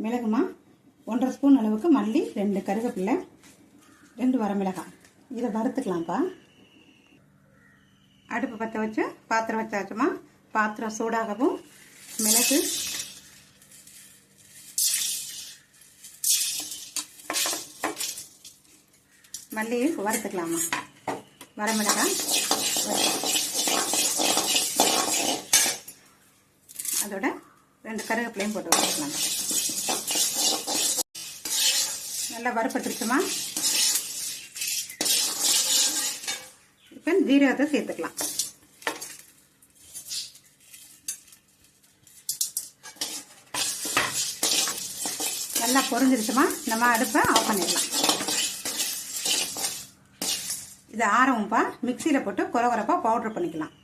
மிளகுமா, 1.5 spoon அளவுக்கு மல்லி, 2 கருவேப்பிலை, 2 வரமிளகாய். இதை வறுத்துக்கலாம்ப்பா. அடுப்பு பற்ற வச்சு பாத்திரம் வச்சாச்சுமா. பாத்திரம் சூடாகவும் மிளகு, மல்லியை வறுத்துக்கலாமா. வரமிளகாய் அதோட 2 கருவேப்பிலையும் போட்டு வறுத்துக்கலாம். நல்லா வறுப்பட்டுருச்சுமா. இப்போ ஜீரகத்தை சேர்த்துக்கலாம். நல்லா பொரிஞ்சிருச்சுமா. நம்ம அடுப்பை ஆஃப் பண்ணிடலாம். இது ஆரவும்பா. மிக்சியில் போட்டு கொரகொரப்பா பவுடர் பண்ணிக்கலாம்.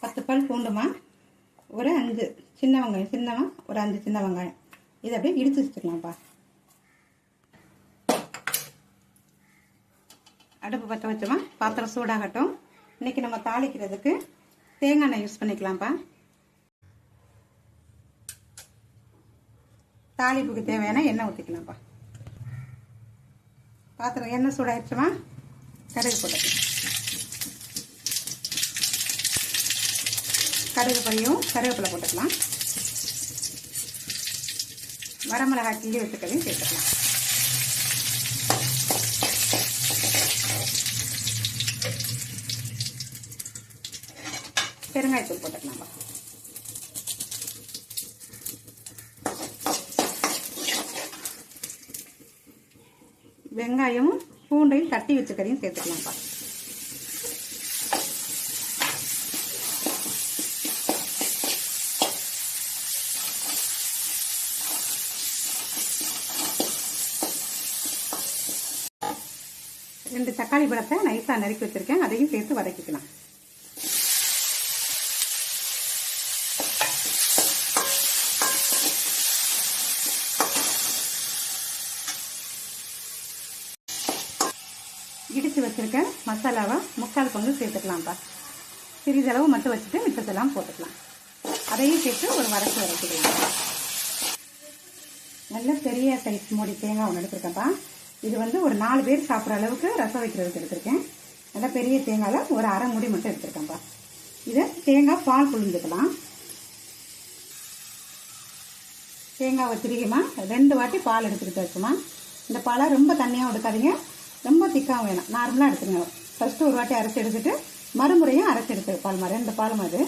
பத்து பல் பூண்டுமா, ஒரு 5 சின்ன வெங்காயம், சின்னமா ஒரு 5 சின்ன வெங்காயம். இதை அப்படியே இடித்து வச்சுக்கலாம்ப்பா. அடுப்பு பற்ற வச்சோமா. பாத்திரம் சூடாகட்டும். இன்னைக்கு நம்ம தாளிக்கிறதுக்கு தேங்காய் எண்ணெய் யூஸ் பண்ணிக்கலாம்ப்பா. தாளிப்புக்கு தேவையான எண்ணெய் ஊற்றிக்கலாம்ப்பா. பாத்திரம் எண்ணெய் சூடாயிடுச்சுமா. கடுகு போட்டுக்கலாம். கடுகு பொரியும் கருவேப்பிலை போட்டுக்கலாம். வரமிளகாய் கிள்ளி வச்சுக்கதையும் சேர்த்துக்கலாம். பெருங்காயத்தூள் போட்டுக்கலாம்ப்பா. வெங்காயமும் பூண்டையும் தட்டி வச்சுக்கதையும் சேர்த்துக்கலாம்ப்பா. ரெண்டு தக்காளி பழத்தை நைஸாக நறுக்கி வச்சிருக்கேன். அதையும் சேர்த்து வதக்கிக்கலாம். இடித்து வச்சிருக்க மசாலாவை 3/4 பங்கு சேர்த்துக்கலாம்ப்பா. சிறிதளவு மட்டும் வச்சுட்டு மிச்சத்தெல்லாம் போட்டுக்கலாம். அதையும் சேர்த்து ஒரு வதக்கிக்கலாம். நல்ல பெரிய சைஸ் மூடி தேங்காய் ஒன்று எடுத்துருக்கேன்ப்பா. இது வந்து ஒரு 4 பேர் சாப்பிட்ற அளவுக்கு ரசம் வைக்கிறதுக்கு எடுத்திருக்கேன். நல்லா பெரிய தேங்காயில் ஒரு அரை மூடி மட்டும் எடுத்துருக்கேன்ப்பா. இதை தேங்காய் பால் புழிஞ்சுக்கலாம். தேங்காவை திருகிமா 2 வாட்டி பால் எடுத்துக்கிட்டு வச்சுமா. இந்த பாலை ரொம்ப தண்ணியாக எடுக்காதீங்க, ரொம்ப திக்காகவும் வேணும். நார்மலாக எடுத்துங்க. ஃபஸ்ட்டு ஒரு வாட்டி அரைச்சி எடுத்துட்டு மறுமுறையும் அரைச்சி எடுத்து பால்மா 2 பாலும் அது.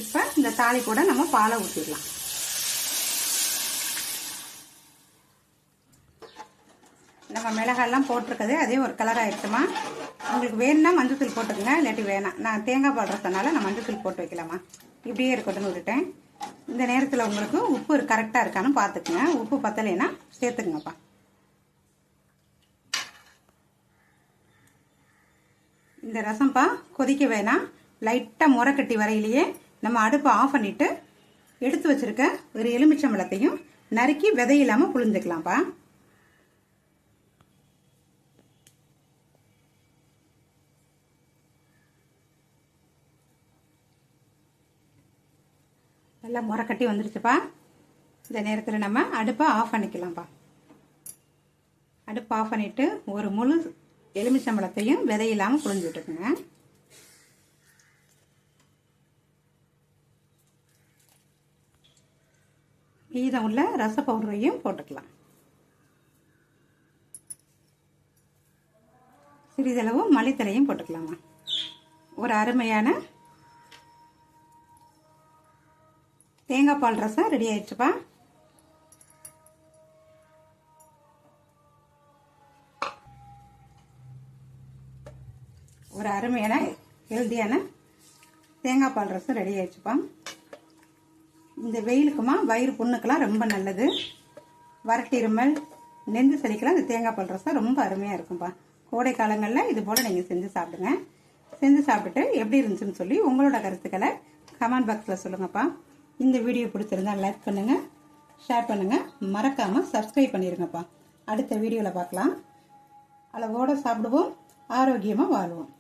இப்போ இந்த தாளி கூட நம்ம பாலை ஊற்றிடலாம். நம்ம மிளகாயெல்லாம் போட்டிருக்கது அதே ஒரு கலர் ஆகிடுச்சுமா. உங்களுக்கு வேணும்னா மஞ்சத்தூள் போட்டுக்கோங்க, இல்லாட்டி வேணாம். நான் தேங்காய் பால் ரசனால நான் மஞ்சத்தூள் போட்டு வைக்கலாமா. இப்படியே இருக்கட்டும்னு விட்டுட்டேன். இந்த நேரத்தில் உங்களுக்கு உப்பு கரெக்டாக இருக்கான்னு பார்த்துக்குங்க. உப்பு பத்தலைன்னா சேர்த்துக்குங்கப்பா. இந்த ரசம்ப்பா கொதிக்க வேணாம். லைட்டாக முறைக்கட்டி வரையிலேயே நம்ம அடுப்பை ஆஃப் பண்ணிவிட்டு எடுத்து வச்சுருக்க ஒரு எலுமிச்சம்பழத்தையும் நறுக்கி விதை இல்லாமல் புழிஞ்சுக்கலாம்ப்பா. நல்லா முறைக்கட்டி வந்துருச்சுப்பா. இந்த நேரத்தில் நம்ம அடுப்பை ஆஃப் பண்ணிக்கலாம்ப்பா. அடுப்பை ஆஃப் பண்ணிவிட்டு ஒரு முழு எலுமிச்சம்பழத்தையும் விதை இல்லாமல் புழிஞ்சு விட்டுக்குங்க. மீதம் உள்ள ரச பவுடரையும் போட்டுக்கலாம். சிறிதளவு மல்லித்தலையும் போட்டுக்கலாமா. ஒரு அருமையான தேங்காய் பால் ரசம் ரெடி ஆயிடுச்சுப்பா. ஒரு அருமையான ஹெல்த்தியான தேங்காய் பால் ரசம் ரெடி ஆயிடுச்சுப்பா. இந்த வெயிலுக்குமா வயிறு புண்ணுக்கெல்லாம் ரொம்ப நல்லது. வறட்டு இருமல், நெஞ்சு சளிக்கெல்லாம் இந்த தேங்காய் பால் ரசம் ரொம்ப அருமையாக இருக்கும்பா. கோடை காலங்களில் இது போல் நீங்கள் செஞ்சு சாப்பிடுங்க. செஞ்சு சாப்பிட்டுட்டு எப்படி இருந்துச்சுன்னு சொல்லி உங்களோட கருத்துக்களை கமெண்ட் பாக்ஸில் சொல்லுங்கப்பா. இந்த வீடியோ பிடிச்சிருந்தா லைக் பண்ணுங்கள், ஷேர் பண்ணுங்கள், மறக்காமல் சப்ஸ்கிரைப் பண்ணிடுங்கப்பா. அடுத்த வீடியோவில் பார்க்கலாம். அளவோடு சாப்பிடுவோம், ஆரோக்கியமாக வாழ்வோம்.